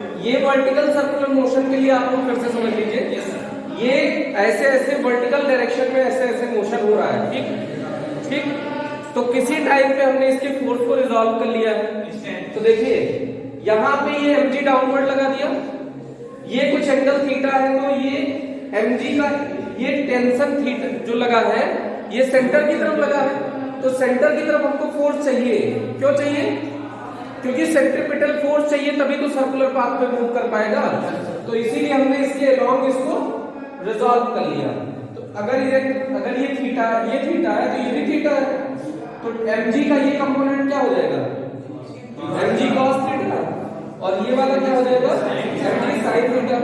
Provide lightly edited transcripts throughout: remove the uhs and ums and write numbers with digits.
ये vertical circular motion के लिए आप लोग फिर से समझ लीजिए, ये ऐसे ऐसे वर्टिकल डायरेक्शन में ऐसे ऐसे मोशन हो रहा है, ठीक ठीक। तो किसी टाइम पे हमने इसके फोर्स को रिजॉल्व कर लिया है। तो देखिए यहाँ पे ये mg डाउनवर्ड लगा दिया, ये कुछ एंगल थीटा है, तो ये mg का ये टेंशन थीटा जो लगा है ये सेंटर की तरफ लगा है। तो सेंटर की तरफ हमको फोर्स चाहिए, क्यों चाहिए? क्योंकि सेंट्रीपिटल फोर्स चाहिए, तभी तो सर्कुलर पाथ पे मूव कर पाएगा। तो इसीलिए हमने इसके अलोंग इसको रिजॉल्व कर लिया। तो अगर ये थीटा है तो ये भी थीटा है, तो mg का ये कंपोनेंट क्या हो जाएगा? mg cos थीटा, और ये वाला क्या हो जाएगा? mg sin theta.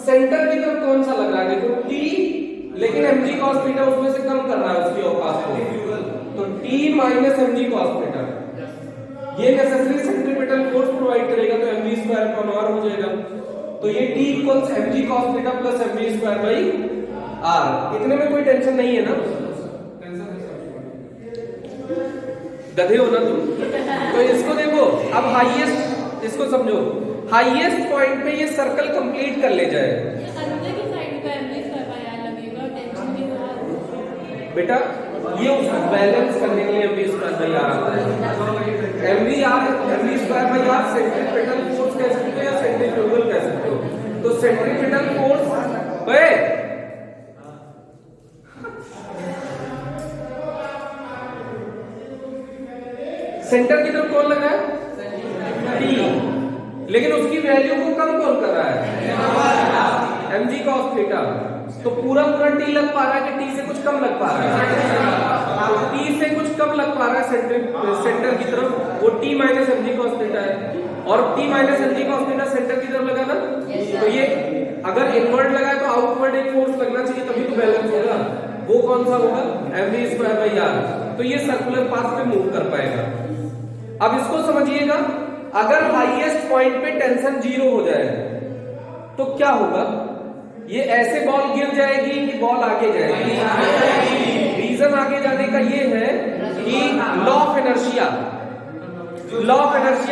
सेंटर की तरफ कौन सा लग रहा है? देखो t, लेकिन mg cos थीटा उसमें से कम कर रहा है उसकी औकात को, तो t minus mg cos theta ये नेसेसरी सेंट्रीपिटल फोर्स प्रोवाइड करेगा, तो mv स्क्वायर अपॉन r हो जाएगा। तो ये t equals mg cos theta plus mv square by r। इतने में कोई टेंशन नहीं है ना? गधे हो ना तुम? तो इसको देखो, अब हाईएस्ट, इसको समझो, हाईएस्ट पॉइंट पे ये सर्कल कंप्लीट कर ले जाए। बेटा ये उसको बैलेंस करने के लिए mv स्क्वायर बाई r आता है। mv square by r centripetal force कह सकते हो या सेंट्रीफ्यूगल कह सकते हो। तो सेंट्रीपिटल फोर्स सेंटर की तरफ कौन लगा है? t, लेकिन उसकी वैल्यू को कम कौन कर रहा है? mg cos theta. तो पूरा t लग पा रहा है कि t से कुछ कम लग पा रहा है? t से कुछ कम लग पा रहा है सेंटर की तरफ, वो t minus mg cos theta है, और t minus mg cos theta centre की तरफ लगा ना। तो ये अगर इनवर्ड लगा है तो आउटवर्ड एक फोर्स लगना चाहिए, तभी तो बैलेंस होगा। वो कौन सा होगा? mv square by r। तो ये सर्कुलर पाथ पे मूव कर पाएगा। अब इसको समझिएगा, अगर हाईएस्ट पॉइंट पे टेंशन 0 हो जाए तो क्या होगा? ये ऐसे बॉल गिर जाएगी कि बॉल आगे जाएगी? रीजन आगे जाने का ये है कि लॉ ऑफ इनर्शिया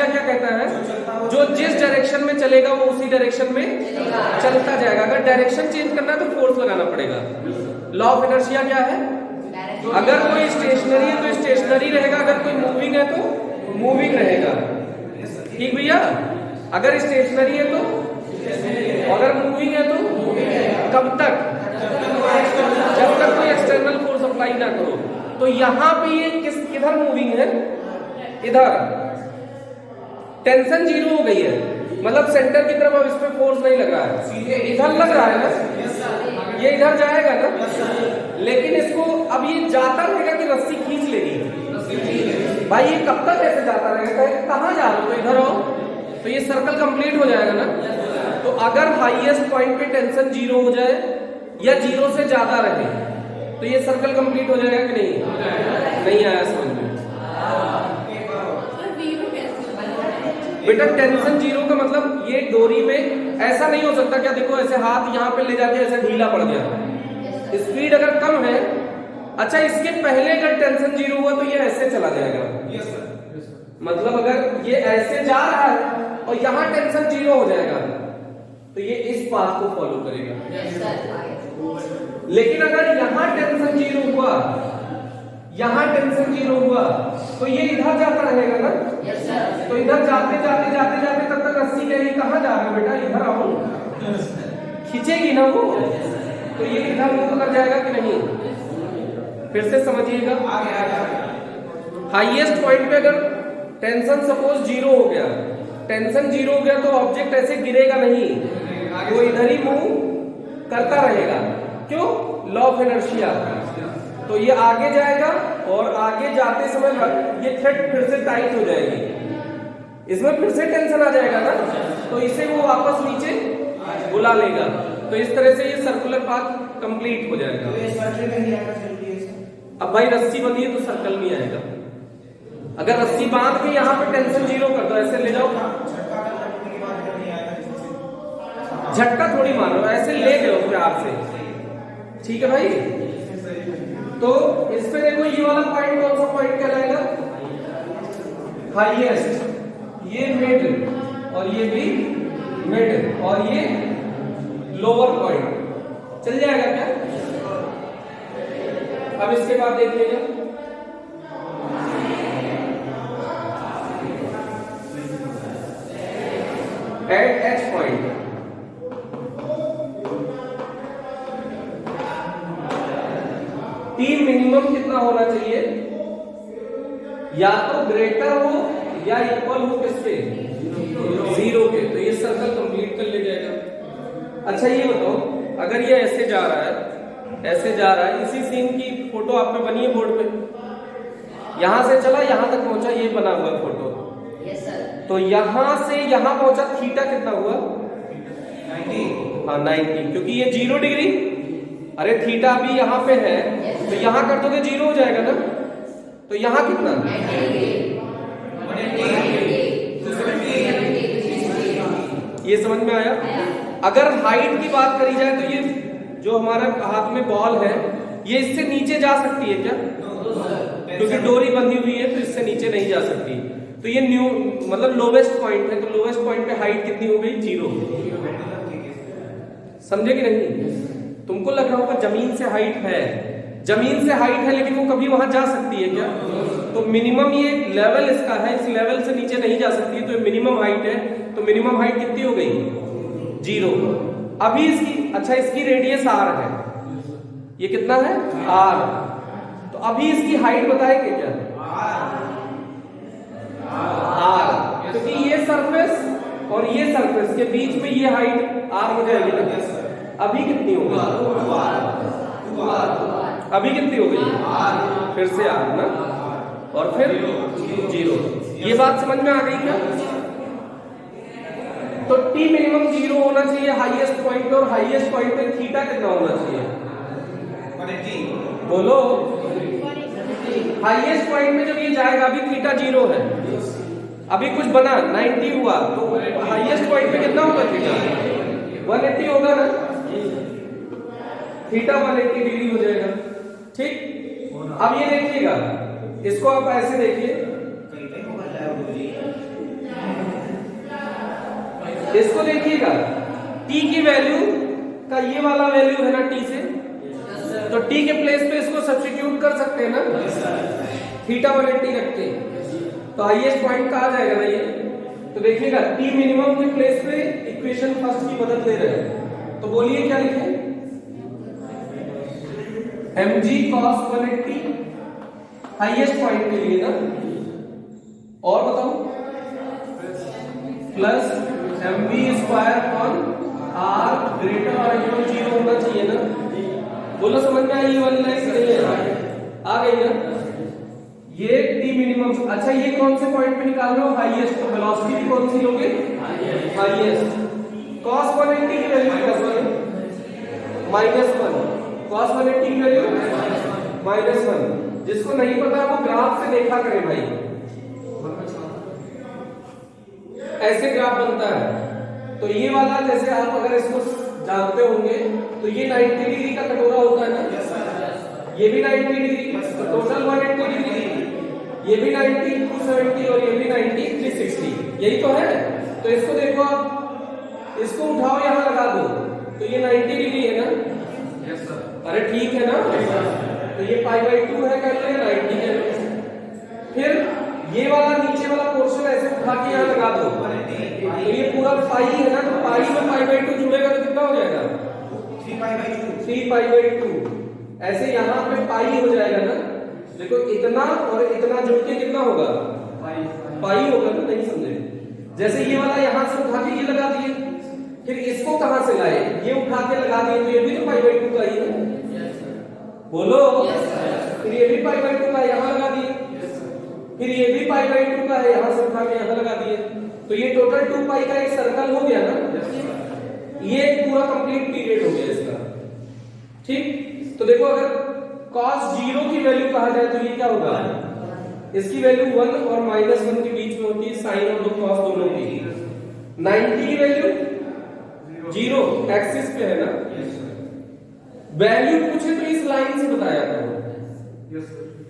क्या कहता है? जो जिस डायरेक्शन में चलेगा वो उसी डायरेक्शन में चलता जाएगा। अगर डायरेक्शन चेंज करना है तो फोर्स लगाना पड़ेगा। लॉ ऑफ इनर्शिया क्या है? अगर कोई स्टेशनरी है तो स्टेशनरी रहेगा, अगर कोई मूविंग है तो मूविंग रहेगा। ठीक भैया? अगर स्टेशनरी है तो, अगर मूविंग है तो कब तक? जब तक कोई एक्सटर्नल फोर्स अप्लाई ना करो। तो यहां पे ये किधर मूविंग है? इधर। टेंशन 0 हो गई है, मतलब सेंटर की तरफ अब इस पे फोर्स नहीं लग रहा है, इधर लग रहा है ना, ये इधर जाएगा ना। लेकिन इसको अब ये जाता रहेगा कि रस्सी खींच लेगी? भाई ये कब तक ऐसे जाता रहेगा? कहां जा रहे हो? तो इधर आओ, तो ये सर्कल कंप्लीट हो जाएगा ना। तो अगर हाईएस्ट पॉइंट पे टेंशन 0 हो जाए या 0 से ज्यादा रहे तो ये सर्कल कंप्लीट हो जाएगा कि नहीं? नहीं आया समझ में? बेटा टेंशन 0 का मतलब ये डोरी में ऐसा नहीं हो सकता क्या? देखो ऐसे हाथ यहाँ पे ले जाके ऐसे ढीला पड़ गया, स्पीड अगर कम है। अच्छा, इसके पहले अगर टेंशन 0 हुआ तो ये ऐसे चला जाएगा। मतलब अगर ये ऐसे जा रहा है और यहाँ टेंशन 0 हो जाएगा तो ये इस पाथ को फॉलो करेगा। लेकिन अगर यहाँ टेंशन 0 हुआ, यहाँ टेंशन 0 हुआ तो ये इधर जाता रहेगा ना। तो इधर जाते जाते जाते जाते तब तक रस्सी कहेगी कहाँ जा रहे हो बेटा? इधर आओ, खींचेगी ना वो, तो ये इधर मूव कर जाएगा कि नहीं? फिर से समझिएगा, हाईएस्ट पॉइंट पे अगर टेंशन सपोज 0 हो गया, टेंशन 0 हो गया तो ऑब्जेक्ट ऐसे गिरेगा नहीं, वो इधर ही मूव करता रहेगा। क्यों? Law of inertia. तो ये आगे जाएगा और आगे जाते समय ये थ्रेड फिर से टाइट हो जाएगी, इसमें फिर से टेंशन आ जाएगा ना, तो इसे वो वापस नीचे बुला लेगा। तो इस तरह से ये सर्कुलर पाथ कंप्लीट हो जाएगा। अब भाई रस्सी बंधी है तो सर्कल नहीं आएगा। अगर रस्सी बांध के यहाँ पे टेंशन 0 कर दो, ऐसे ले जाओ, झटका थोड़ी मारो, ऐसे ले गए प्यार से। ठीक है भाई? तो इस पे देखो, ये वाला पॉइंट कौन सा पॉइंट कहलाएगा? हाईएस्ट, ये मिड और ये भी मिड और ये लोअर पॉइंट, चल जाएगा क्या? अब इसके बाद देखिएगा at H point, T minimum कितना होना चाहिए? या तो ग्रेटर हो या इक्वल हो किसके? जीरो के। तो ये सर्कल कंप्लीट कर ले जाएगा। अच्छा ये बताओ, अगर ये ऐसे जा रहा है, ऐसे जा रहा है, इसी सीन की फोटो आप पे बनी है बोर्ड पे, यहां से चला यहां तक पहुंचा, ये बना हुआ है फोटो। Yes sir. तो यहां से यहां पहुंचा, थीटा कितना हुआ? 90। हाँ 90, क्योंकि ये 0 डिग्री, अरे थीटा अभी यहाँ पे है तो यहाँ कर दोगे 0 हो जाएगा ना। तो यहाँ कितना? 180। ये समझ में आया? अगर हाइट की बात करी जाए तो ये जो हमारे हाथ में बॉल है, ये इससे नीचे जा सकती है क्या? क्योंकि डोरी बंधी हुई है तो इससे नीचे नहीं जा सकती। तो ये न्यू मतलब लोवेस्ट पॉइंट है, तो लोवेस्ट पॉइंट पे हाइट कितनी हो गई? 0। समझे कि नहीं? तुमको लग रहा होगा जमीन से हाइट है, जमीन से हाइट है लेकिन वो कभी वहां जा सकती है क्या? तो मिनिमम ये लेवल इसका है, इस लेवल से नीचे नहीं जा सकती, तो मिनिमम हाइट है। तो मिनिमम हाइट कितनी हो गई? 0। अभी इसकी, अच्छा इसकी रेडियस r है, ये कितना है? r। तो अभी इसकी हाइट बताएंगे क्या? r, क्योंकि ये सरफेस और ये सरफेस के बीच में ये हाइट r हो जाएगी ना। अभी कितनी हो गई? अभी कितनी हो गई? फिर से r ना, और फिर 0। ये बात समझ में आ गई क्या? तो t मिनिमम 0 होना चाहिए हाईएस्ट पॉइंट पे, और हाईएस्ट पॉइंट पे थीटा कितना होना चाहिए? 180। बोलो, हाईएस्ट पॉइंट में जब ये जाएगा, अभी थीटा 0 है, अभी कुछ बना 90 हुआ, तो हाईएस्ट पॉइंट पे कितना होगा? थीटा 180 होगा ना। थीटा 180 डिग्री हो जाएगा। ठीक, अब ये देखिएगा, इसको आप ऐसे देखिए, इसको देखिएगा, t की वैल्यू का ये वाला वैल्यू है ना t से, तो t के प्लेस पे इसको सब्स्टिट्यूट कर सकते हैं ना, थीटा 180 रख के, तो हाईएस्ट पॉइंट कहा जाएगा ना ये। तो देखिएगा t मिनिमम के प्लेस पे इक्वेशन फर्स्ट की मदद ले रहे हैं, तो बोलिए क्या लिखे? mg cos 180 हाईएस्ट पॉइंट के लिए ना, और बताओ plus mv square upon r greater और इक्वल 0 होना चाहिए ना। बोलो समझ में आई? वाली लाइन सही है, आ गई ना। ये t मिनिमम। अच्छा ये कौन से पॉइंट पे निकाल रहे हो? हाईएस्ट। तो वेलोसिटी भी कौन सी लोगे? हाईएस्ट। cos 180 की वैल्यू क्या है? -1। cos 180 की वैल्यू -1। जिसको नहीं पता वो ग्राफ से देखा करे भाई, ऐसे ग्राफ बनता है। तो ये वाला जैसे आप अगर इसको जानते होंगे, तो ये 90 डिग्री का कटोरा होता है ना, ये भी 90 डिग्री, तो टोटल 180 डिग्री, ये भी 90, 270 और ये भी 90, 360, यही तो है। तो इसको देखो आप, इसको उठाओ यहां लगा दो, तो ये 90 डिग्री है ना। अरे ठीक है ना, तो ये π/2 है, कर ले 90 है। फिर ये वाला नीचे वाला पोर्शन ऐसे उठा के यहाँ लगा दो, तो ये पूरा पाई है ना, तो पाई में π/2 जुड़ेगा तो कितना हो जाएगा? 3π/2। ऐसे यहाँ पे पाई हो जाएगा ना। देखो इतना और इतना जुड़ के कितना होगा? पाई होगा ना। नहीं समझे? जैसे ये वाला यहाँ से उठा के ये लगा दिए, फिर इसको कहां से लाए? ये उठा के लगा दिए, तो ये भी तो π/2 का ही है। बोलो, फिर ये भी π/2 का यहाँ लगा दिए, फिर ये भी π/2 का है, यहां से उठा के यहाँ लगा दिए, तो ये टोटल 2π का एक सर्कल हो गया ना। ये एक पूरा कंप्लीट पीरियड हो गया इसका। ठीक, तो देखो अगर cos 0 की वैल्यू कहा जाए तो ये क्या होगा? इसकी वैल्यू 1 और -1 के बीच में होती है, साइन और cos दोनों की। 90 की वैल्यू 0 एक्सिस पे है ना। वैल्यू पूछे तो इस लाइन से बताया करो,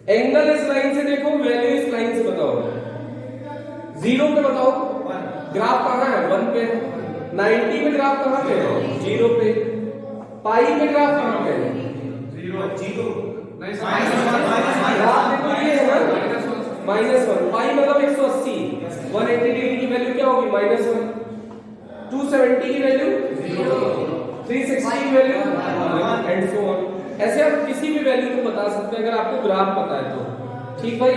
एंगल इस लाइन से देखो, वैल्यू इस लाइन से बताओ। 0 पे बताओ, ग्राफ कहां है? 1 पे है, 90 में ग्राफ कहाँ पे है? 0 पे। पाई में ग्राफ कहाँ पे है? 0 ग्राफ देखो ये है ना -1। पाई मतलब 180। 180 डिग्री की वैल्यू क्या होगी? -1। 270 की वैल्यू 0, 360 की वैल्यू 1 एंड सो ऑन। ऐसे आप किसी भी वैल्यू को बता सकते हैं अगर आपको ग्राफ पता है तो। ठीक भाई?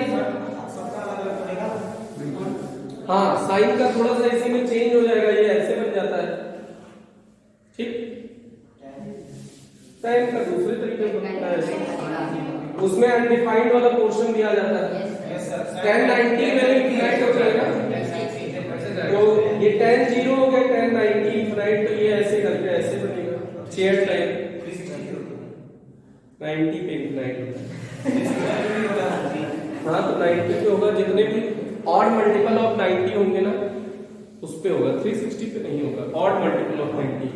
हाँ, साइन का थोड़ा सा इसी में चेंज हो जाएगा, ये ऐसे बन जाता है। ठीक, टाइम का दूसरे तरीके से बनता है, उसमें अनडिफाइंड वाला पोर्शन दिया जाता है। tan 90 वैल्यू इनफाइनाइट हो जाएगा, तो ये tan 0 हो गया, tan 90 इनफाइनाइट, तो ये ऐसे करके ऐसे बनेगा चेयर टाइप। 90 पे इनफाइनाइट होता है। हाँ, तो 90 पे होगा, जितने भी ऑड मल्टीपल ऑफ 90 होंगे ना उस पे होगा, 360 पे नहीं होगा। Odd multiple of 90।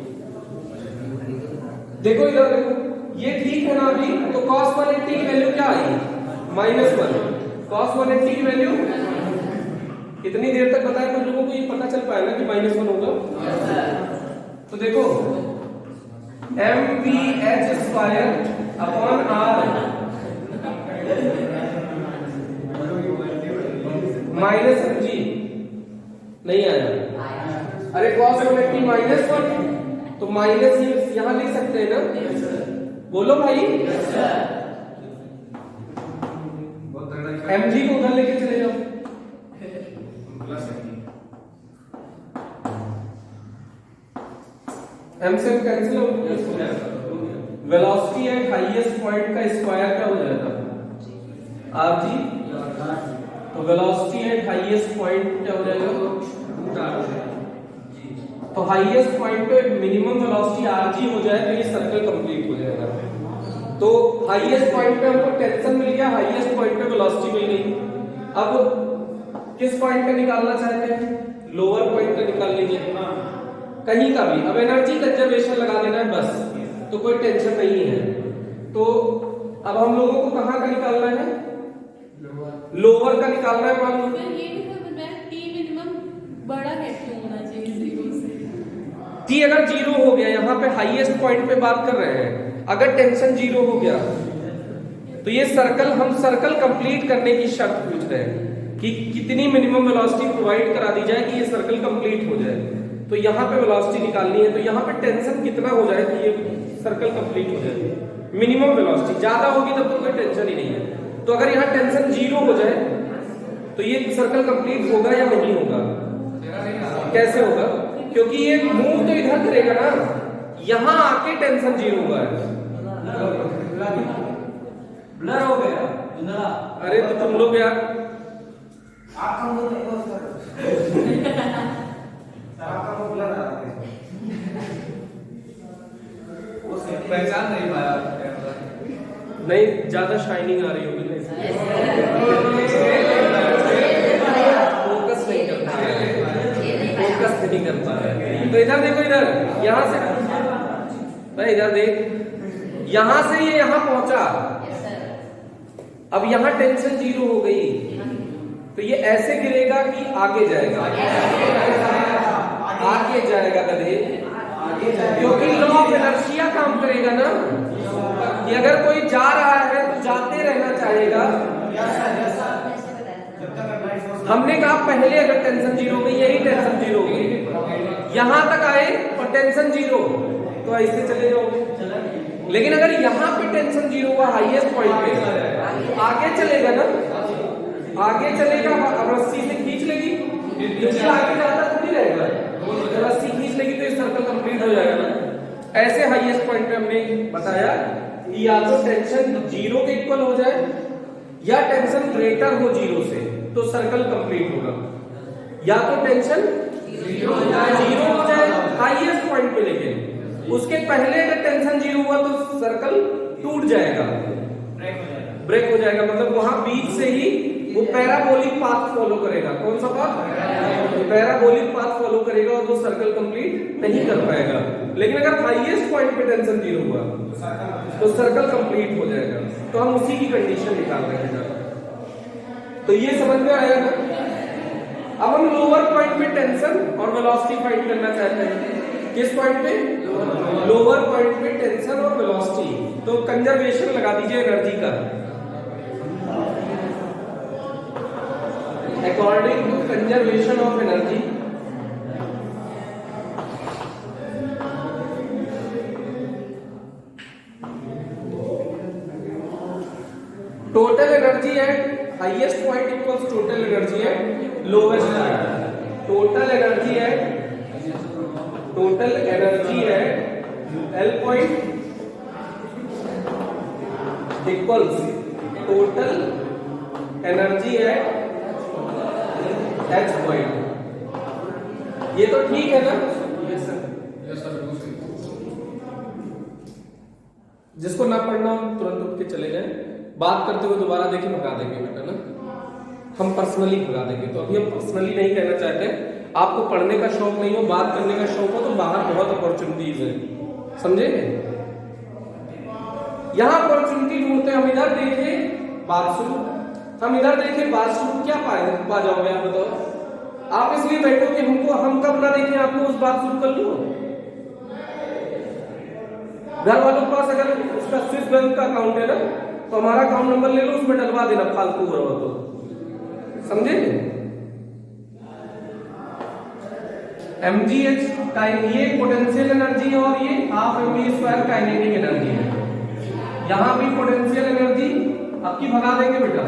देखो इधर देखो, ये ठीक है ना अभी? तो cos 180 की वैल्यू क्या आई? -1। cos 180 की वैल्यू कितनी देर तक बताया? कुछ लोगों को ये पता चल पाएगा कि -1 होगा। तो देखो mvh² अपॉन r -mg नहीं आया। अरे cos 180 -1, तो माइनस यहां लिख सकते हैं ना? बोलो भाई। mg को उधर लेके चले जाओ। m से कैंसिल हो गया। वेलोसिटी एट हाईएस्ट पॉइंट का स्क्वायर क्या हो जाएगा? rg। तो वेलोसिटी एट हाईएस्ट पॉइंट क्या हो जाएगा? तो हाईएस्ट पॉइंट पे मिनिमम वेलोसिटी rg हो जाए तो ये सर्कल कंप्लीट हो जाएगा। तो हाईएस्ट पॉइंट पे हमको टेंशन मिल गया, हाईएस्ट पॉइंट पे वेलोसिटी मिल गई। अब किस पॉइंट का निकालना चाहते हैं? लोअर पॉइंट का निकाल लीजिए, कहीं का भी। अब एनर्जी कंजर्वेशन लगा देना है बस, तो कोई टेंशन नहीं है। तो अब हम लोगों को कहां का निकालना है? लोअर का निकालना है। मान लो टी अगर 0 हो गया, यहाँ पे हाईएस्ट पॉइंट पे बात कर रहे हैं, अगर टेंशन 0 हो गया तो ये सर्कल, हम सर्कल कंप्लीट करने की शर्त पूछ रहे हैं कि कितनी मिनिमम वेलोसिटी प्रोवाइड करा दी जाए कि ये सर्कल कंप्लीट हो जाए। तो यहाँ पे वेलोसिटी निकालनी है, तो यहाँ पे टेंशन कितना हो जाए कि ये सर्कल कंप्लीट हो जाए? मिनिमम वेलोसिटी ज्यादा होगी तब तो कोई टेंशन ही नहीं है। तो अगर यहाँ टेंशन 0 हो जाए तो ये सर्कल कंप्लीट होगा या नहीं होगा? कैसे होगा? क्योंकि ये मूव तो इधर करेगा ना, यहां आके टेंशन 0 हुआ है। ब्लर हो गया। अरे तो तुम लोग यार पहचान नहीं पाया, नहीं ज्यादा शाइनिंग आ रही होगी, फोकस नहीं कर पा रहे, फोकस नहीं कर पा रहे। तो इधर देखो, इधर यहां से भाई इधर देख, यहां से ये यहां पहुंचा। अब यहां टेंशन 0 हो गई तो ये ऐसे गिरेगा कि आगे जाएगा? आगे जाएगा गधे, क्योंकि लॉ ऑफ इनर्शिया काम करेगा ना कि अगर कोई जा रहा है तो जाते रहना चाहेगा। हमने कहा पहले अगर टेंशन 0 हो गई, यही टेंशन 0 हो गई, यहां तक आए और टेंशन 0 तो ऐसे चले जाओगे। लेकिन अगर यहाँ पे टेंशन 0 हुआ हाईएस्ट पॉइंट पे, आगे चलेगा ना, आगे चलेगा। अब रस्सी से खींच लेगी, क्योंकि आगे जाता थोड़ी रहेगा, रस्सी खींच लेगी तो ये सर्कल कंप्लीट हो जाएगा ना। ऐसे हाईएस्ट पॉइंट पे हमने बताया कि या तो टेंशन 0 के इक्वल हो जाए या टेंशन ग्रेटर हो 0 से, तो सर्कल कंप्लीट होगा। या तो टेंशन 0 हो जाए हाईएस्ट पॉइंट पे, लेकिन उसके पहले अगर टेंशन 0 हुआ तो सर्कल टूट जाएगा, ब्रेक हो जाएगा। मतलब वहां बीच से ही वो पैराबोलिक पाथ फॉलो करेगा। कौन सा पाथ? पैराबोलिक पाथ फॉलो करेगा और वो सर्कल कंप्लीट नहीं कर पाएगा। लेकिन अगर हाईएस्ट पॉइंट पे टेंशन 0 हुआ तो सर्कल कंप्लीट हो जाएगा। तो हम उसी की कंडीशन निकाल रहे हैं। तो ये समझ में आया ना? अब हम लोअर पॉइंट पे टेंशन और वेलोसिटी फाइंड करना चाहते हैं। किस पॉइंट पे? लोअर पॉइंट पे टेंशन और वेलोसिटी। तो कंजर्वेशन लगा दीजिए एनर्जी का। According to conservation of energy, total energy at highest point equals total energy at lowest point. Total energy at L point equals total energy at H point. ये तो ठीक है ना? जिसको ना पढ़ना हो तुरंत उठ के चले जाए, बात करते हुए दोबारा देखिए, भगा देंगे बेटा ना, हम पर्सनली भगा देंगे। तो अभी हम पर्सनली नहीं कहना चाहते। आपको पढ़ने का शौक नहीं हो, बात करने का शौक हो, तो बाहर बहुत अपॉर्चुनिटीज है, समझे? यहां अपॉर्चुनिटी ढूंढते हैं। हम इधर देखे बात शुरू, हम इधर देखे बात शुरू, क्या पा जाओगे आप बताओ? आप इसलिए बैठो कि हमको, हम कब ना देखें आपको उस बात शुरू कर लो। घर वालों के पास अगर उसका स्विस बैंक का अकाउंट है ना, तो हमारा अकाउंट नंबर ले लो, उसमें डलवा देना फालतू हो रहा हो तो, समझे? mgh टाइम ये पोटेंशियल एनर्जी और ये हाफ mv² काइनेटिक एनर्जी है। यहां भी पोटेंशियल एनर्जी आपकी भगा देंगे बेटा,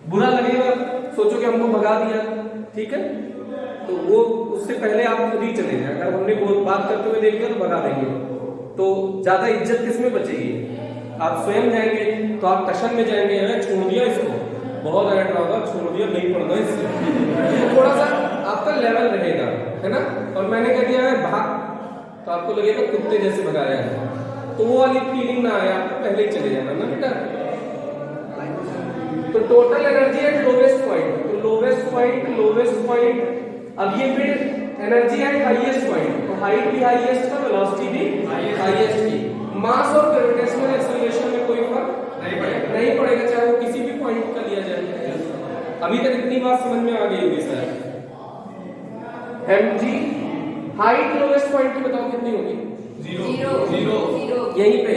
बुरा लगेगा, सोचो कि हमको भगा दिया, ठीक है? तो वो उससे पहले आप खुद ही चले जाए। अगर हमने बहुत बात करते हुए देख लिया तो भगा देंगे, तो ज्यादा इज्जत किसमें बचेगी? आप स्वयं जाएंगे तो आप टशन में जाएंगे, छोड़ दिया इसको, बहुत ऐड होगा, छोड़ दिया, नहीं पढ़ना इससे। थोड़ा सा आपका लेवल रहेगा, है ना? और मैंने कह दिया है भाग, तो आपको लगेगा कुत्ते जैसे भगाया है, तो वो वाली फीलिंग ना आए, आपको पहले ही चले जाना ना बेटा। तो total energy at lowest point, तो लोवेस्ट पॉइंट। अब ये फिर एनर्जी एट हाईएस्ट पॉइंट, तो हाइट भी हाईएस्ट का, वेलोसिटी भी हाईएस्ट की। मास और ग्रेविटेशनल एक्सेलरेशन में कोई फर्क नहीं पड़ेगा, चाहे वो किसी भी पॉइंट का लिया जाए। अभी तक इतनी बात समझ में आ गई होगी sir. mg height lowest point की बताओ कितनी होगी? जीरो। यहीं पे,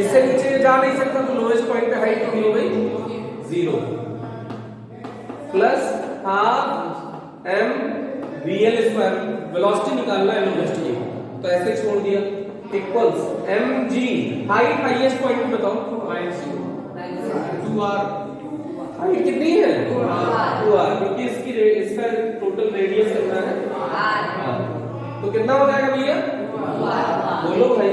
इससे नीचे जा नहीं सकता, तो लोवेस्ट पॉइंट पे हाइट कितनी हो गई? 0 प्लस हाफ mvl², वेलोसिटी निकालना है लोवेस्ट की, तो ऐसे छोड़ दिया, equals mg height highest point पे बताओ 2r। हाइट कितनी है? 2r, क्योंकि इसका टोटल रेडियस कितना है? r। तो कितना हो जाएगा भैया? बोलो भाई,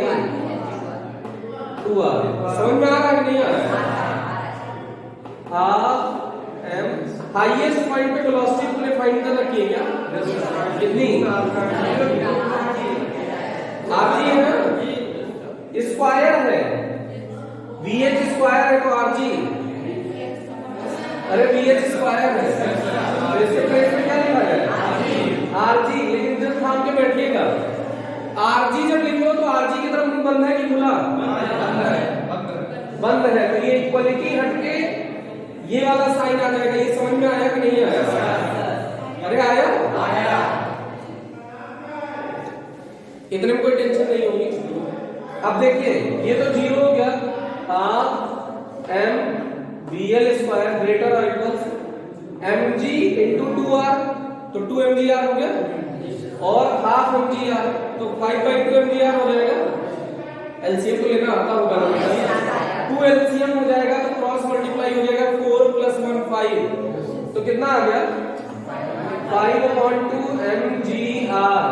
2r। समझ में आ रहा है कि नहीं आ रहा है? हाफ m हाईएस्ट पॉइंट पे वेलोसिटी तुमने फाइंड कर रखी है क्या? कितनी? rg है ना, स्क्वायर है, vh स्क्वायर है, तो rg, अरे vh स्क्वायर है, इसके प्लेस में क्या लिखा जाए? rg। लेकिन जब थाम के बैठिएगा, rg जब लिखो तो rg की तरफ मुंह बंद है कि खुला? बंद है। तो ये इक्वलिटी हटके ये वाला साइन आ जाएगा। ये समझ में आया कि नहीं आया? अरे आया। इतने में कोई टेंशन नहीं होगी। अब देखिए, ये तो 0 हो गया, हाफ mvl² ग्रेटर और इक्वल्स mg into 2r, तो 2 mgr हो गया, और हाफ mgr, तो 5/2 mgr हो जाएगा। एलसीएम तो लेना आता होगा ना बेटा, 2 एलसीएम हो जाएगा, तो क्रॉस मल्टीप्लाई हो जाएगा, 4 + 1 5, तो कितना आ गया? 5/2 mgr।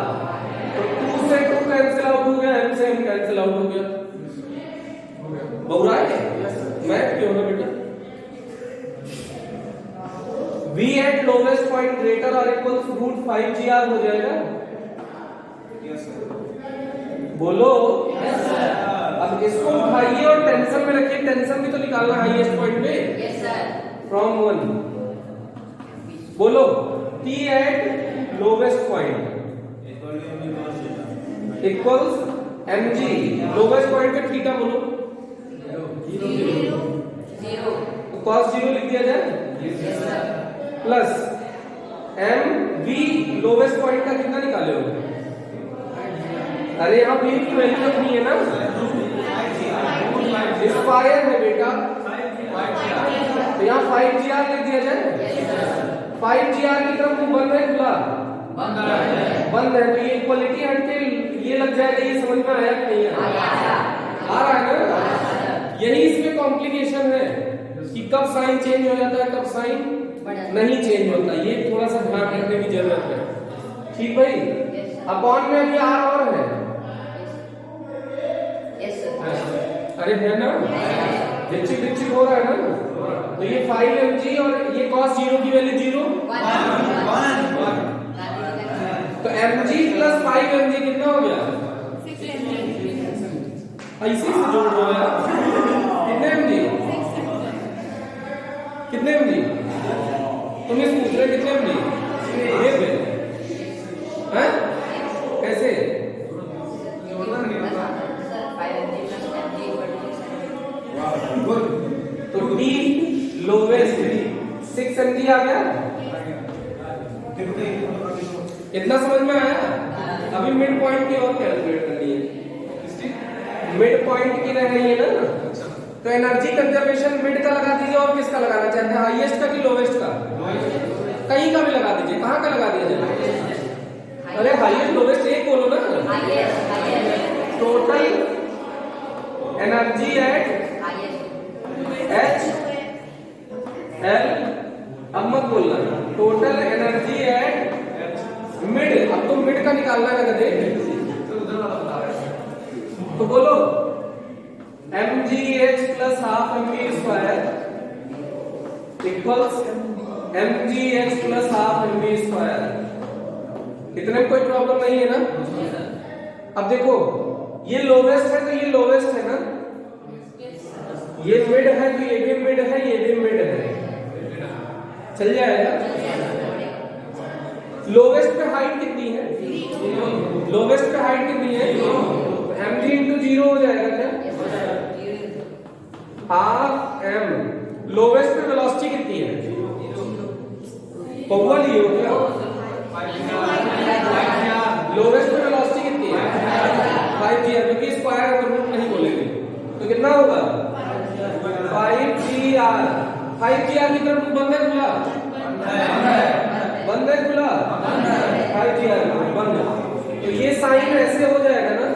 तो 2 से 2 कैंसिल आउट हो गया, m से m कैंसिल आउट हो गया। बहुरा है मैथ क्यों ना बेटा? v at lowest point greater और इक्वल्स √5gr हो जाएगा। बोलो यस सर। अब इसको उठाइए और टेंशन में रखिए, टेंशन भी तो निकालना हाईएस्ट पॉइंट पे। Yes sir. फ्रॉम 1 बोलो t at lowest point equals mg, lowest point पे थीटा बोलो 0, cos 0 लिख दिया जाए, plus m v lowest point का कितना निकाले हो? अरे यहाँ वी की वैल्यू रखनी है ना, स्क्वायर है बेटा, तो यहाँ 5GR लिख दिया जाए। 5GR की तरफ मुंह बंद है खुला? बंद है, तो ये इक्वलिटी हट के ये लग जाएगा। ये समझ में आया कि नहीं आया? आ रहा है ना? यही इसमें कॉम्प्लिकेशन है कि कब साइन चेंज हो जाता है, कब साइन नहीं चेंज होता। ये थोड़ा सा ध्यान रखने की जरूरत है। ठीक भाई? अपॉन में अभी आर और है, अरे है ना, विकसित हो रहा है ना। तो ये 5mg और ये cos 0 की वैल्यू 0, तो mg प्लस 5mg कितना हो गया? 6mg। ऐसे से जोड़ दो यार। कितने mg? कितने mg? तुम इस पूछ रहे कितने mg? ये पे हैं? कैसे? तो D लोवेस्ट 6mg आ गया। इतना समझ में आया? अभी मिड पॉइंट की और कैलकुलेट करनी है। मिड पॉइंट की रह रही है ना, तो एनर्जी कंजर्वेशन मिड का लगा दीजिए। और किसका लगाना चाहते हैं, हाईएस्ट का कि लोवेस्ट का? कहीं का भी लगा दीजिए। कहाँ का लगा दिया जाए? अरे हाईएस्ट लोवेस्ट एक बोलो ना। Total energy at H L, अब मत बोलना टोटल एनर्जी एट मिड। अब तो मिड का निकालना है कदे, तो बोलो mgh plus half mv square equals mgh plus half mv square. इतने में कोई प्रॉब्लम नहीं है ना? अब देखो ये लोवेस्ट है तो ये लोवेस्ट है ना, ये मिड है तो ये भी मिड है, ये भी मिड है, चल जाएगा। लोवेस्ट पे हाइट कितनी है? लोवेस्ट पे हाइट कितनी है? mg इंटू 0 हो जाएगा क्या? Half m। लोवेस्ट पे वेलोसिटी कितनी है? पहुआ लिए हो क्या? लोवेस्ट पे वेलोसिटी कितनी है? 5gr, क्योंकि स्क्वायर है तो रूट नहीं बोलेंगे, तो कितना होगा? 5gr। 5gr की तरफ बंद है खुला? बंद है खुला? 5gr बंद। तो ये साइन ऐसे हो जाएगा ना,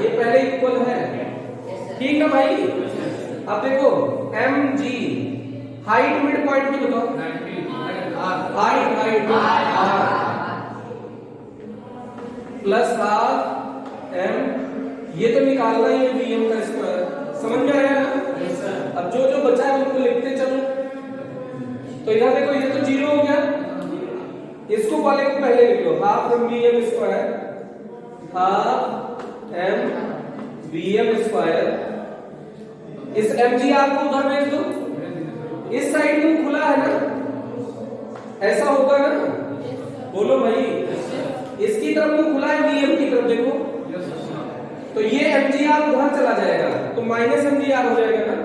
ये पहले इक्वल है, ठीक है भाई? अब देखो mg हाइट मिड पॉइंट की बताओ। हाइट प्लस हाफ m, ये तो निकालना ही है vm का स्क्वायर। समझ में आया ना? अब जो जो बचा है उनको लिखते चलो। तो इधर देखो ये तो 0 हो गया, इसको वाले को पहले लिख लो। Half m vm square, half m vm square. इस mgr को उधर भेज दो, इस साइड में खुला है ना, ऐसा होगा ना? बोलो भाई, इसकी तरफ मुंह खुला है, vm की तरफ देखो, तो ये mgr उधर चला जाएगा, तो माइनस mgr हो जाएगा ना?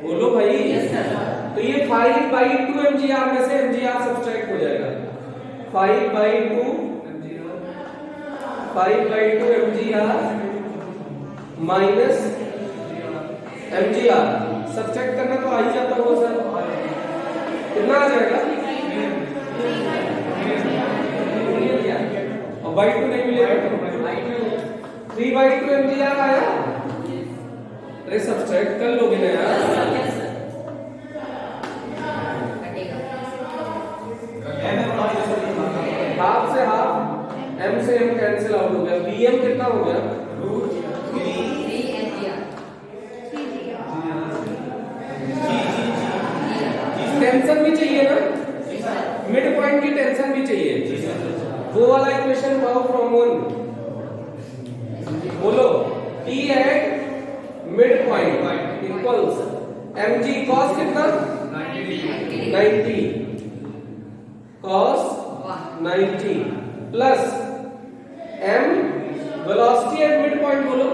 बोलो भाई। तो ये 5/2 mgr में से mgr सब्सट्रैक्ट हो जाएगा। 5/2 mgr माइनस mgr, सब्सट्रैक्ट करना तो आ ही जाता होगा सर। कितना आ जाएगा? और बाई 2 नहीं मिलेगा, 3/2 mgr आया। अरे सब्सट्रैक्ट कर लोगे ना यार। हाफ से हाफ, m से m कैंसिल आउट हो गया। vm कितना हो गया? टेंशन भी चाहिए ना, मिड पॉइंट की टेंशन भी चाहिए। वो वाला इक्वेशन पाओ फ्रॉम 1। बोलो T at mid point equals mg cos कितना? 90 cos 90 plus m velocity at mid point. बोलो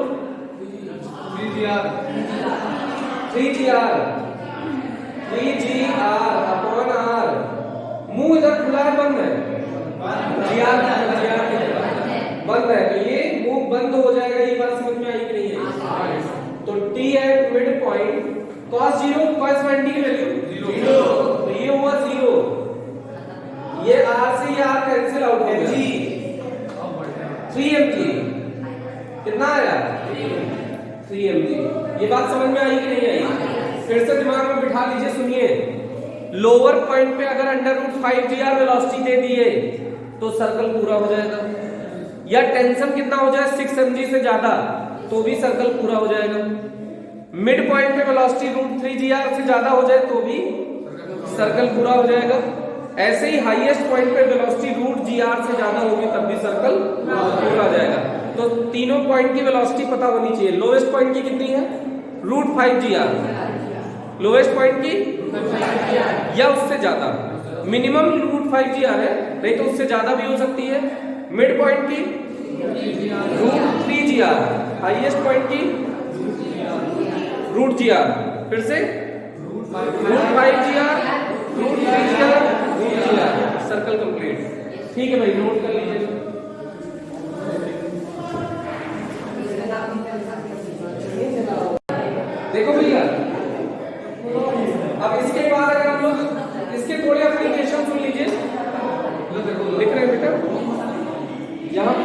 3gr अपॉन r मुंह इधर खुला है बंद है, जीआर बंद है, तो ये मुंह बंद हो जाएगा। ये बात समझ में आई कि नहीं है? तो T at mid point cos 0 cos 90 की वैल्यू 0, तो ये हुआ 0। ये r से ये r कैंसिल आउट हो गया, 3 mg कितना आया 3 mg। ये बात समझ में आई कि नहीं आई? फिर से दिमाग में बिठा लीजिए, सुनिए। लोअर पॉइंट पे अगर √5 g वेलोसिटी दे दिए तो सर्कल पूरा हो जाएगा, या टेंशन कितना हो जाए 6 mg से ज्यादा तो भी सर्कल पूरा हो जाएगा। मिड पॉइंट पे वेलोसिटी √3 g से ज्यादा हो जाए तो भी सर्कल पूरा हो जाएगा। ऐसे ही हाईएस्ट पॉइंट पे वेलोसिटी √g से ज्यादा होगी तब भी सर्कल पूरा हो जाएगा। तो तीनों पॉइंट की वेलोसिटी पता होनी चाहिए। लोएस्ट पॉइंट की कितनी है √5 g, लोएस्ट पॉइंट की या उससे ज्यादा, मिनिमम √5 g है, नहीं तो उससे ज्यादा भी हो सकती है। मिड पॉइंट की √3 g, हाईएस्ट पॉइंट की √g, फिर से √5 g, √3 g, √g, circle complete. ठीक है भाई, नोट कर लीजिए। देखो भैया, अब इसके बाद अगर हम लोग इसके थोड़े एप्लीकेशन सुन लीजिए, लिख रहे हैं बेटा यहाँ,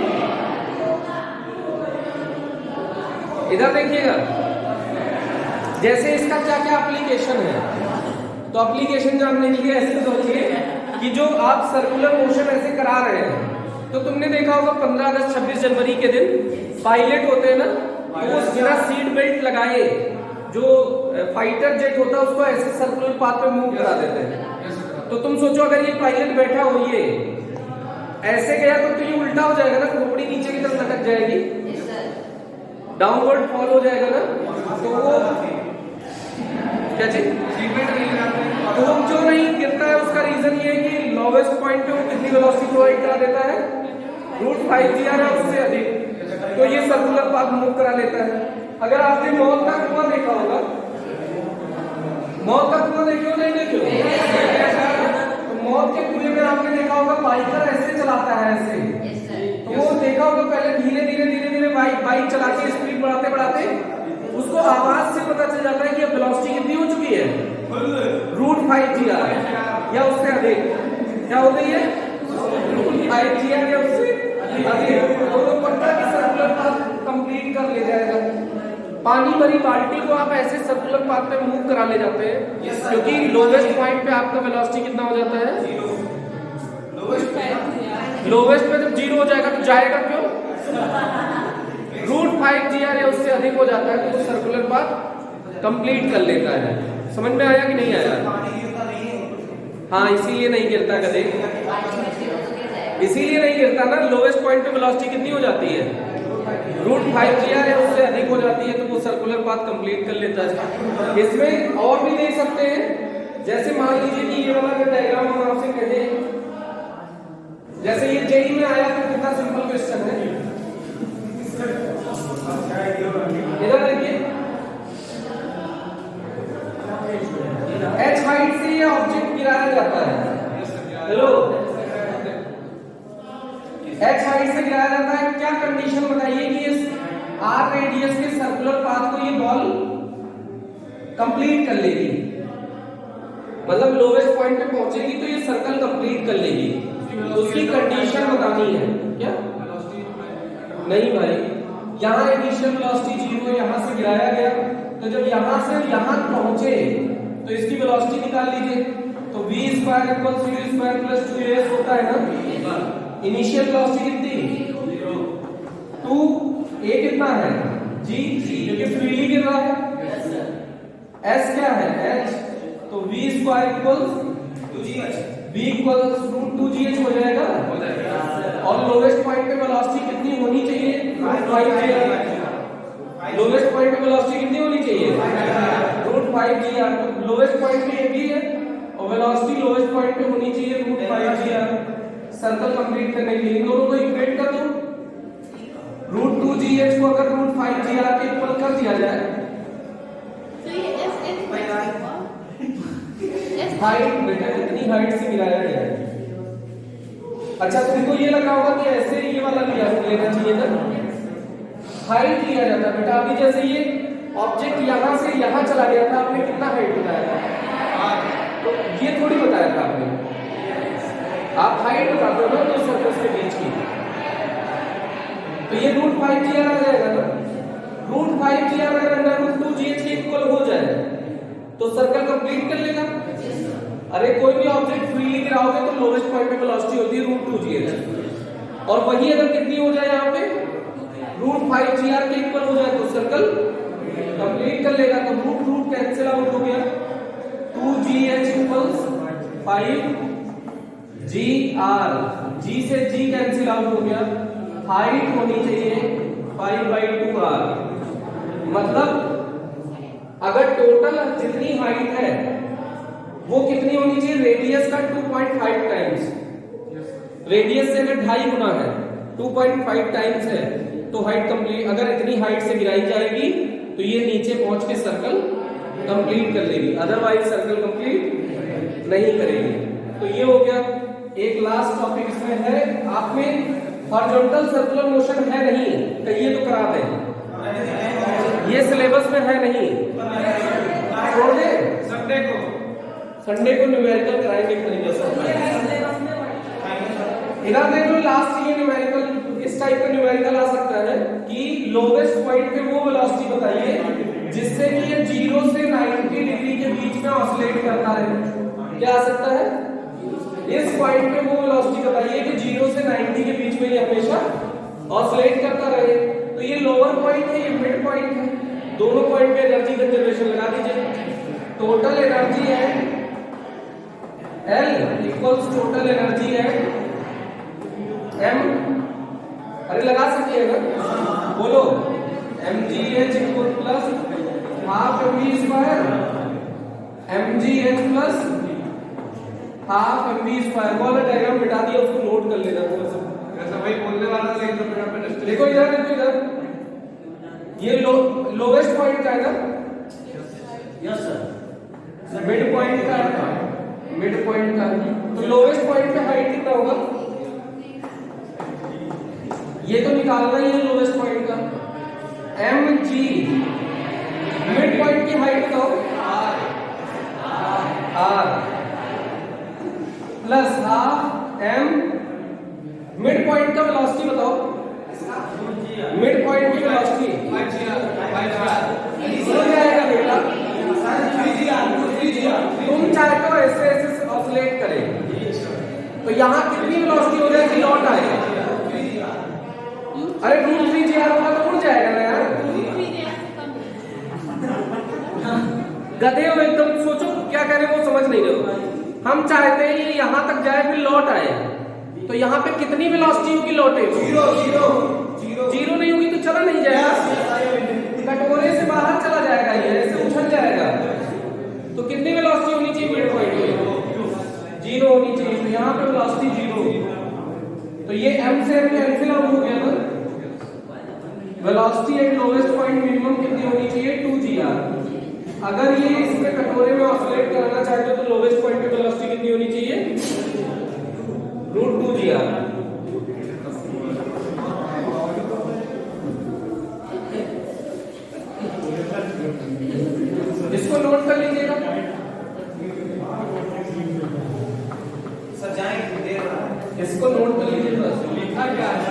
इधर देखिएगा। जैसे इसका क्या क्या एप्लीकेशन है, तो एप्लीकेशन जानने के लिए ऐसे सोचिए कि जो आप सर्कुलर मोशन ऐसे करा रहे हैं, तो तुमने देखा होगा 15 अगस्त 26 जनवरी के दिन पायलट होते हैं ना, तो वो बिना सीट बेल्ट लगाए जो फाइटर जेट होता है उसको ऐसे सर्कुलर पाथ पे मूव करा देते हैं। तो तुम सोचो अगर ये पायलट बैठा हो, ये ऐसे गया तो ये उल्टा हो जाएगा ना, खोपड़ी नीचे की तरफ लटक जाएगी, डाउनवर्ड फॉल हो जाएगा ना। तो वो क्या चीज तो जो नहीं गिरता है उसका रीजन ये है कि लोवेस्ट पॉइंट पे वो कितनी वेलोसिटी प्रोवाइड करा देता है √5 g है उससे अधिक, तो ये सर्कुलर पाथ मूव करा लेता है। अगर आपने मौत का कुआं देखा होगा, मौत का कुआं देखे हो नहीं देखे हो, तो मौत के कुएं में आपने देखा होगा बाइकर ऐसे चलाता है ऐसे, तो वो देखा होगा पहले धीरे धीरे बाइक चला के स्पीड बढ़ाते बढ़ाते उसको आवाज से पता चल जाता है कि अब वेलोसिटी कितनी हो चुकी है √5 g या उससे अधिक। क्या हो गई है √5 g या उससे अधिक, तो वो पता कि सर्कुलर पाथ कंप्लीट कर ले जाएगा। पानी भरी बाल्टी को आप ऐसे सर्कुलर पाथ पे मूव करा ले जाते हैं क्योंकि लोवेस्ट पॉइंट पे आपका वेलोसिटी कितना हो जाता है, लोवेस्ट पे जब 0 हो जाएगा तो जाएगा क्यों, √5 g या उससे अधिक हो जाता है तो वो सर्कुलर पाथ कंप्लीट कर लेता है। समझ में आया कि नहीं आया? हाँ, इसीलिए नहीं गिरता कदे, इसीलिए नहीं गिरता ना। लोवेस्ट पॉइंट पे वेलोसिटी कितनी हो जाती है √5 g या उससे अधिक हो जाती है तो वो सर्कुलर पाथ कंप्लीट कर लेता है। इसमें और भी देख सकते हैं, जैसे मान लीजिए कि ये वाला डायग्राम हम आपसे कहें, जैसे ये जेई में आया तो कितना सिंपल क्वेश्चन है। इधर देखिए, h हाइट से ये ऑब्जेक्ट गिराया जाता है। हेलो, h हाइट से गिराया जाता है, क्या कंडीशन बताइए कि इस r रेडियस के सर्कुलर पाथ को ये बॉल कंप्लीट कर लेगी, मतलब लोवेस्ट पॉइंट पे पहुंचेगी तो ये सर्कल कंप्लीट कर लेगी, उसकी कंडीशन बतानी है। क्या नहीं भाई, यहाँ इनिशियल वेलोसिटी 0, यहाँ से गिराया गया, तो जब यहाँ से यहाँ पहुंचे तो इसकी वेलोसिटी निकाल लीजिए। तो v² = c² + 2as होता है ना। इनिशियल वेलोसिटी कितनी 2a कितना है g, क्योंकि फ्रीली गिर रहा है। s क्या है h, तो v² = v = √2gh हो जाएगा। और लोवेस्ट पॉइंट पे वेलोसिटी कितनी होनी चाहिए √5 g, लोवेस्ट पॉइंट पे वेलोसिटी कितनी होनी चाहिए √5 g। तो लोवेस्ट पॉइंट पे ये भी है और वेलोसिटी लोवेस्ट पॉइंट पे होनी चाहिए √5 g। सर्कल कंप्लीट करने के लिए इन दोनों को इक्वेट कर दो, √2gh को अगर √5 g के इक्वल कर दिया जाए, हाइट बेटा कितनी हाइट से गिराया गया है अच्छा तुमको ये लगा होगा कि ऐसे ये वाला लेना चाहिए था, हाइट लिया जाता बेटा। अभी जैसे ये ऑब्जेक्ट यहाँ से यहाँ चला गया था, आपने कितना हाइट बताया था? तो ये थोड़ी बताया था आपने, आप हाइट बताते हो ना दो सर्कल्स के बीच की। तो ये √5GR आ जाएगा ना। √5GR अगर अंडर √2GH के इक्वल हो जाए तो सर्कल कंप्लीट कर लेगा। अरे कोई भी ऑब्जेक्ट फ्रीली गिराओगे तो लोवेस्ट पॉइंट पे वेलोसिटी होती है √2GH, और वही अगर कितनी हो जाए यहाँ पे √5GR के इक्वल हो जाए तो सर्कल कंप्लीट कर लेगा। तो रूट कैंसिल आउट हो गया, 2GH इक्वल्स 5GR, G से G कैंसिल आउट हो गया, हाइट होनी चाहिए 5/2R। मतलब अगर टोटल जितनी हाइट है वो कितनी होनी चाहिए, रेडियस का 2.5 टाइम्स। रेडियस से अगर 2.5 गुना है, 2.5 टाइम्स है तो हाइट कंप्लीट। अगर इतनी हाइट से गिराई जाएगी तो ये नीचे पहुंच के सर्कल कंप्लीट कर लेगी, अदरवाइज सर्कल कंप्लीट नहीं करेगी। तो ये हो गया। एक लास्ट टॉपिक इसमें है, आप में हॉरिजॉन्टल सर्कुलर मोशन है नहीं, कहिए तो करा दें। ये सिलेबस में है नहीं, छोड़ दे, संडे को न्यूमेरिकल कराएंगे तरीके से। इधर देखो लास्ट ये न्यूमेरिकल, इस टाइप का न्यूमेरिकल आ सकता है कि लोवेस्ट पॉइंट पे वो वेलोसिटी बताइए जिससे कि ये 0 से 90 डिग्री के बीच में ऑसिलेट करता है। क्या आ सकता है? इस पॉइंट पे वो वेलोसिटी बताइए कि 0 से 90 के बीच में ये हमेशा ऑसिलेट करता रहे। तो ये लोअर पॉइंट है, ये मिड पॉइंट है, दोनों पॉइंट पे एनर्जी कंजर्वेशन लगा दीजिए। टोटल एनर्जी है L इक्वल्स टोटल एनर्जी है M, अरे लगा सकिएगा, बोलो mgh equal plus half mv², mgh plus half mv²। वाला डायग्राम बिठा दिया, उसको नोट कर लेना थोड़ा सा। ऐसा भाई बोलने वाला था एकदम पे पे देखो इधर, देखो इधर, ये लोवेस्ट पॉइंट का है ना? Yes sir. मिड पॉइंट का है, मिड पॉइंट का। तो लोवेस्ट पॉइंट पे हाइट कितना होगा? ये तो निकालना ही है लोवेस्ट पॉइंट का, mg। मिड पॉइंट की हाइट बताओ, r plus half m। Mid point का वेलोसिटी बताओ, मिड पॉइंट की वेलोसिटी हो जाएगा बेटा। तुम चाहे तो ऐसे ऐसे ऑसिलेट करे तो यहाँ कितनी वेलोसिटी हो जाएगी, लौट आएगा। अरे √3GR होगा तो उड़ जाएगा ना यार। गधे हो एकदम, सोचो क्या कह रहे हो, वो समझ नहीं रहे हो। हम चाहते हैं ये यहाँ तक जाए फिर लौट आए, तो यहाँ पे कितनी वेलोसिटी होगी लौटे? जीरो नहीं होगी तो चला नहीं जाएगा, कटोरे से बाहर चला जाएगा, ये ऐसे उछल जाएगा। तो कितनी वेलोसिटी होनी चाहिए मिड पॉइंट पे? 0 होनी चाहिए। तो यहाँ पे वेलोसिटी 0, तो ये m से m कैंसिल आउट हो गया ना। Velocity at lowest point minimum कितनी होनी चाहिए? 2GR। अगर ये इसमें कटोरे में ऑसिलेट करना चाहते हो तो लोवेस्ट पॉइंट पे वेलोसिटी कितनी होनी चाहिए? √2GR। इसको नोट कर लीजिएगा। इसको नोट कर लीजिए, बस लिखा क्या है।